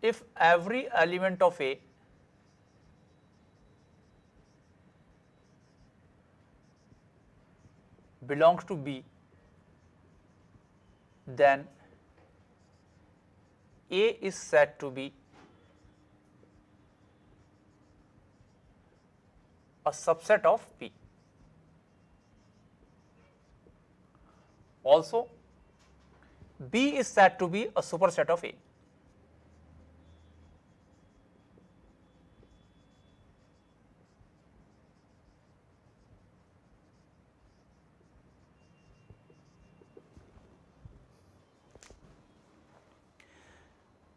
if every element of A belongs to B, then A is said to be a subset of B. Also, B is said to be a superset of A.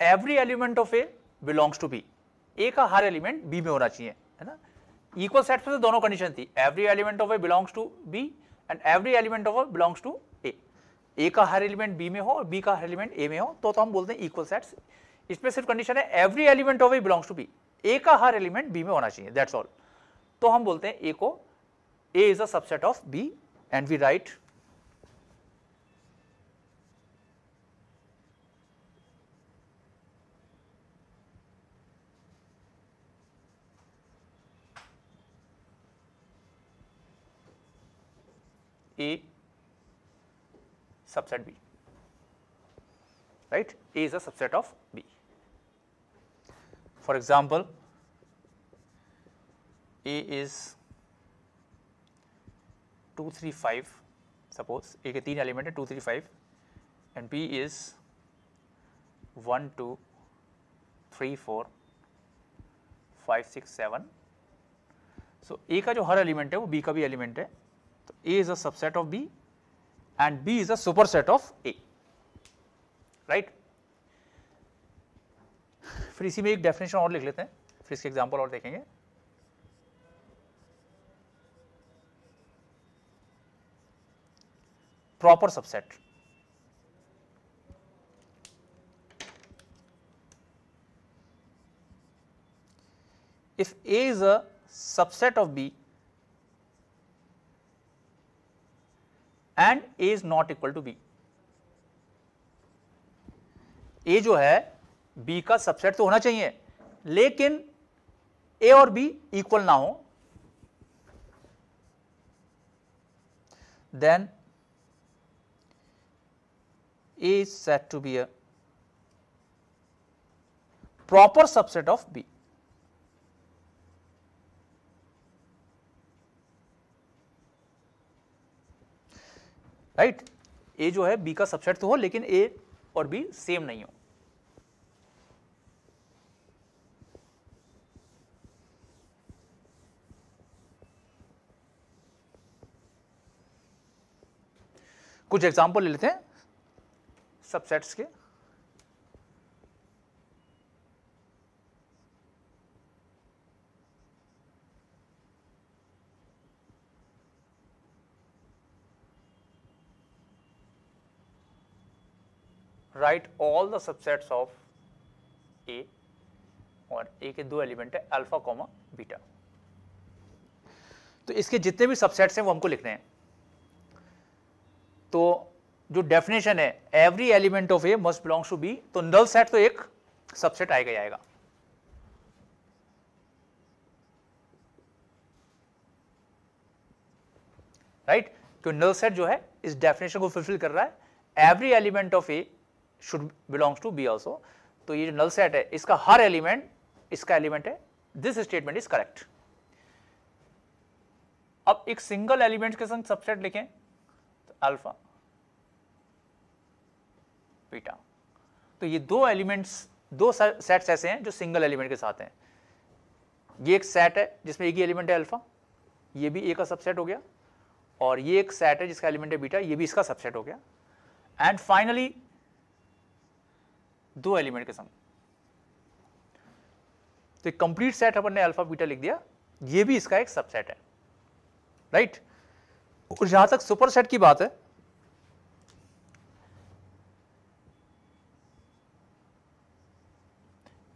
Every element of A belongs to B. A का हर element B में होना चाहिए, है ना. Equal set में तो दोनों condition थी, every element of A belongs to B and every element of A belongs to A. A का हर एलिमेंट B में हो और B का हर एलिमेंट A में हो तो हम बोलते हैं इक्वल सेट्स. इसमें सिर्फ कंडीशन है every element of A belongs to B. A का हर एलिमेंट B में होना चाहिए, दैट्स ऑल. तो हम बोलते हैं A को A is a subset of B and we write A subset B, right? A is a subset of B. For example, A is 2, 3, 5. Suppose A के 3 एलिमेंट है 2, 3, 5 and B is 1, 2, 3, 4, 5, 6, 7. So A का जो हर element है वो B का भी element है. तो A is a subset of B and B is a superset of A, right? फिर इसी में एक डेफिनेशन और लिख लेते हैं, फिर इसके एग्जांपल और देखेंगे. Proper subset. If A is a subset of B and A is not equal to B. A जो है B का सबसेट तो होना चाहिए लेकिन A और B इक्वल ना हो, then A is said to be a proper subset of B. Right. A जो है B का सबसेट तो हो लेकिन A और B सेम नहीं हो. कुछ एग्जांपल ले लेते हैं सबसेट्स के. Right all the subsets of A और A के दो एलिमेंट है अल्फा कॉमा बीटा. तो इसके जितने भी सबसेट्स हैं वो हमको लिखने हैं. तो जो डेफिनेशन है every element of A must belongs to B, तो नल सेट तो एक सबसेट आएगा ही आएगा. राइट. तो नल सेट जो है इस डेफिनेशन को फुलफिल कर रहा है. Every element of A should belongs to B also. तो ये जो नल सेट है इसका हर एलिमेंट इसका एलिमेंट है. This statement is correct. अब एक सिंगल एलिमेंट के संग सबसेट लिखें तो अल्फा बीटा. तो ये दो एलिमेंट्स दो सेट्स ऐसे हैं जो सिंगल एलिमेंट के साथ हैं. ये एक सेट है जिसमें एक ही एलिमेंट है अल्फा, ये भी ए का सबसेट हो गया. और ये एक सेट है जिसका एलिमेंट है बीटा, ये भी इसका सबसेट हो गया. एंड फाइनली दो एलिमेंट के संग तो एक कंप्लीट सेट अपन ने अल्फा बीटा लिख दिया, ये भी इसका एक सबसेट है. राइट. और जहां तक सुपर सेट की बात है,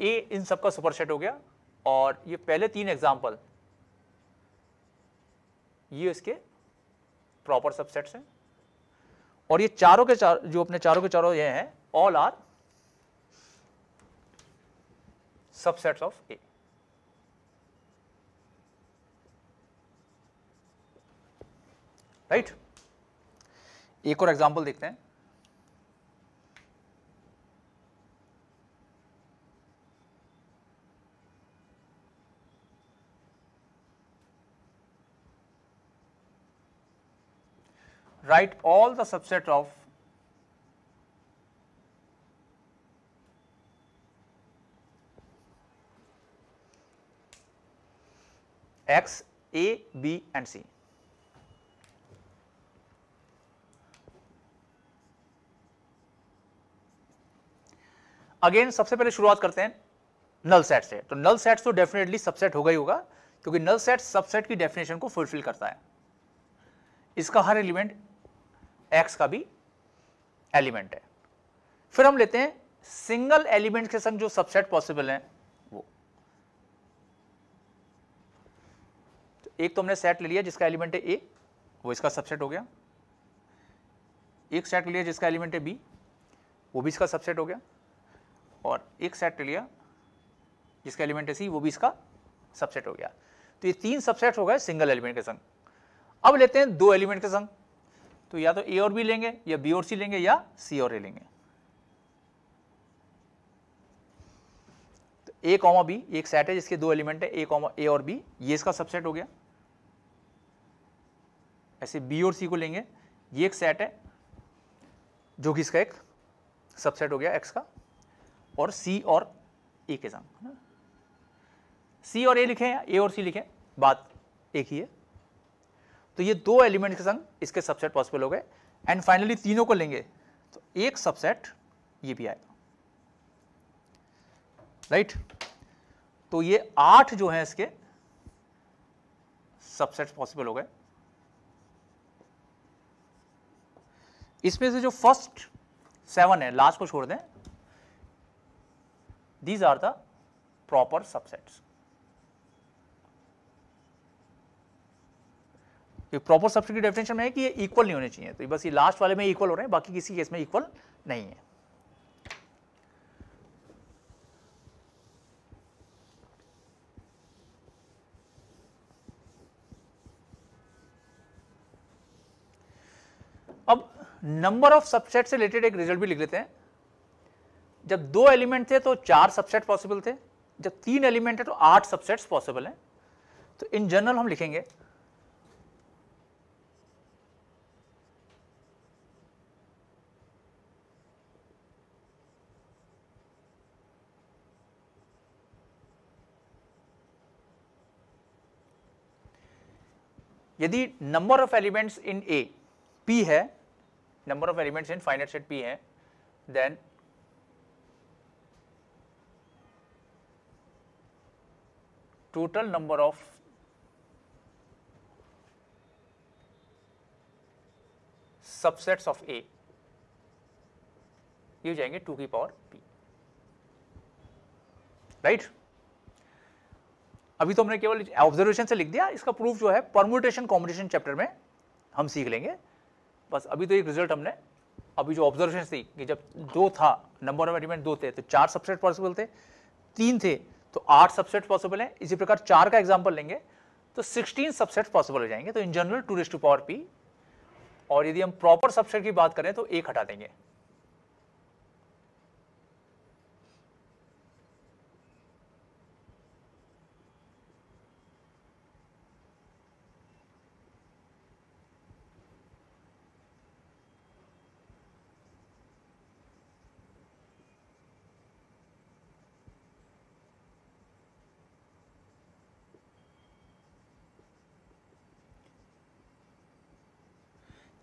ए इन सबका सुपर सेट हो गया. और ये पहले तीन एग्जांपल ये इसके प्रॉपर सबसेट्स हैं. और ये चारों के चार जो अपने चारों के चारों ये हैं all are subsets of A. Right, एक और एग्जांपल देखते हैं। Write all the subset of X, A, B and C। Again सबसे पहले शुरुआत करते हैं नल सेट से। तो नल सेट तो डेफिनेटली सबसेट होगा ही होगा, क्योंकि नल सेट सबसेट की डेफिनेशन को फुलफिल करता है। इसका हर एलिमेंट X का भी एलिमेंट है। फिर हम लेते हैं सिंगल एलिमेंट के संग जो सबसेट पॉसिबल है वो। तो एक तो हमने सेट ले लिया जिसका एलिमेंट है A, वो इसका सबसेट हो गया। एक सेट ले लिया जिसका एलिमेंट है B, वो भी इसका सबसेट हो गया। और एक सेट ले लिया जिसका एलिमेंट है C, वो भी इसका सबसेट हो गया। तो ये तीन सबसेट हो गए सिंगल एलिमेंट के संग। अब लेते हैं दो एलिमेंट के संग। तो या तो A और B लेंगे, या B और C लेंगे, या C और A लेंगे। तो A कॉमा B एक सेट है जिसके दो एलिमेंट है, A और B, ये इसका सबसेट हो गया। ऐसे B और C को लेंगे, ये एक सेट है जो कि इसका एक सबसेट हो गया X का, और C और A के संग। C और A लिखें या A और C लिखें, बात एक ही है। तो ये दो एलिमेंट के संग इसके सबसेट पॉसिबल हो गए। एंड फाइनली तीनों को लेंगे तो एक सबसेट ये भी आएगा। राइट, तो ये 8 जो है इसके सबसेट पॉसिबल हो गए। इसमें से जो फर्स्ट 7 है, लास्ट को छोड़ दें, these are the proper subsets. Proper subset की डेफिनेशन में है कि ये इक्वल नहीं होने चाहिए, तो बस ये लास्ट वाले में इक्वल हो रहे हैं, बाकी किसी केस में इक्वल नहीं है। अब नंबर ऑफ सबसेट से रिलेटेड एक रिजल्ट भी लिख लेते हैं। जब 2 एलिमेंट थे तो 4 सबसेट पॉसिबल थे, जब 3 एलिमेंट है तो 8 सबसेट्स पॉसिबल हैं। तो इन जनरल हम लिखेंगे यदि number of elements in A P है, number of elements in finite set P है, then total number of subsets of A ये हो जाएंगे 2 की पावर P। राइट, अभी तो हमने केवल ऑब्जर्वेशन से लिख दिया, इसका प्रूफ जो है परम्यूटेशन कॉम्बिनेशन चैप्टर में हम सीख लेंगे। बस अभी तो एक रिजल्ट हमने, अभी जो ऑब्जर्वेशन थी कि जब 2 था, नंबर ऑफ एलिमेंट 2 थे तो 4 सबसेट पॉसिबल थे, 3 थे तो 8 सबसेट पॉसिबल हैं। इसी प्रकार 4 का एग्जांपल लेंगे तो 16 सबसेट पॉसिबल हो जाएंगे। तो in general 2 raise to power P। और यदि हम प्रॉपर सबसेट की बात करें तो 1 हटा देंगे।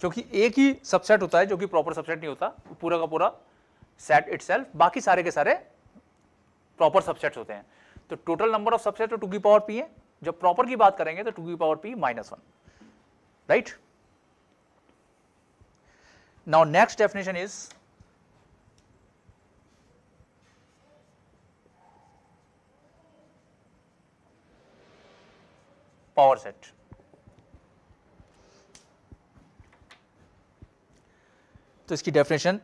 क्योंकि एक ही सबसेट होता है जो कि प्रॉपर सबसेट नहीं होता, पूरा का पूरा सेट इटसेल्फ, बाकी सारे के सारे प्रॉपर सबसेट्स होते हैं। तो टोटल नंबर ऑफ सबसेट तो 2 की पावर P है। जब प्रॉपर की बात करेंगे तो 2 की power P -1। Right, now next definition is power set. तो इसकी डेफिनेशन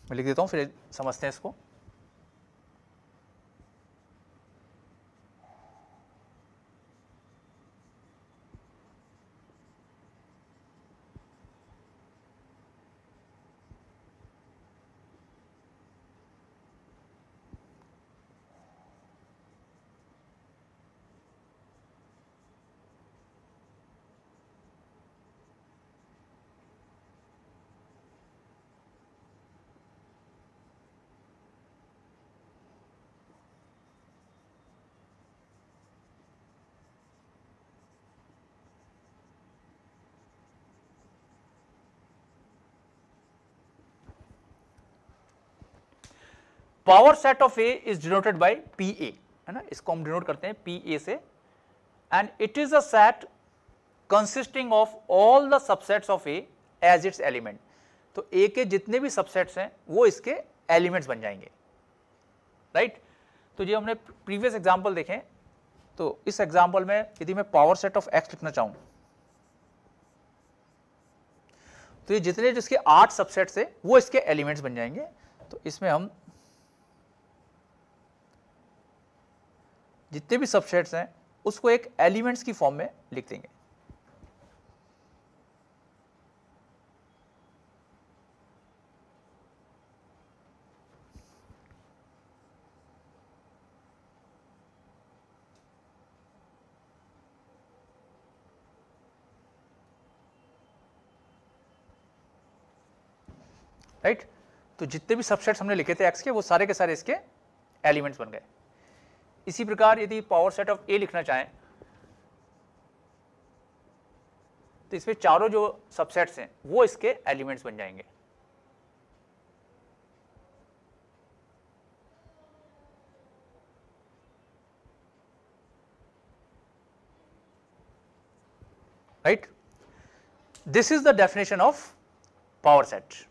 मैं लिख देता हूं, फिर समझते हैं इसको। Power set of A is denoted by P A, है ना, इसको हम डिनोट करते हैं पी ए से, and it is a set consisting of all the subsets of A as its element. तो ए के जितने भी सबसेट्स हैं वो इसके एलिमेंट्स बन जाएंगे, राइट। तो ये हमने प्रीवियस एग्जांपल देखें, तो इस एग्जांपल में यदि मैं पावर सेट ऑफ एक्स लिखना चाहूं तो ये जितने जिसके 8 सबसेट्स है वो इसके एलिमेंट्स बन जाएंगे। तो इसमें हम जितने भी सबसेट्स हैं उसको एक एलिमेंट्स की फॉर्म में लिख देंगे। राइट, तो जितने भी सबसेट्स हमने लिखे थे एक्स के वो सारे के सारे इसके एलिमेंट्स बन गए। इसी प्रकार यदि पावर सेट ऑफ ए लिखना चाहें तो इसमें चारों जो सबसेट्स हैं वो इसके एलिमेंट्स बन जाएंगे। Right, this is the definition of power set.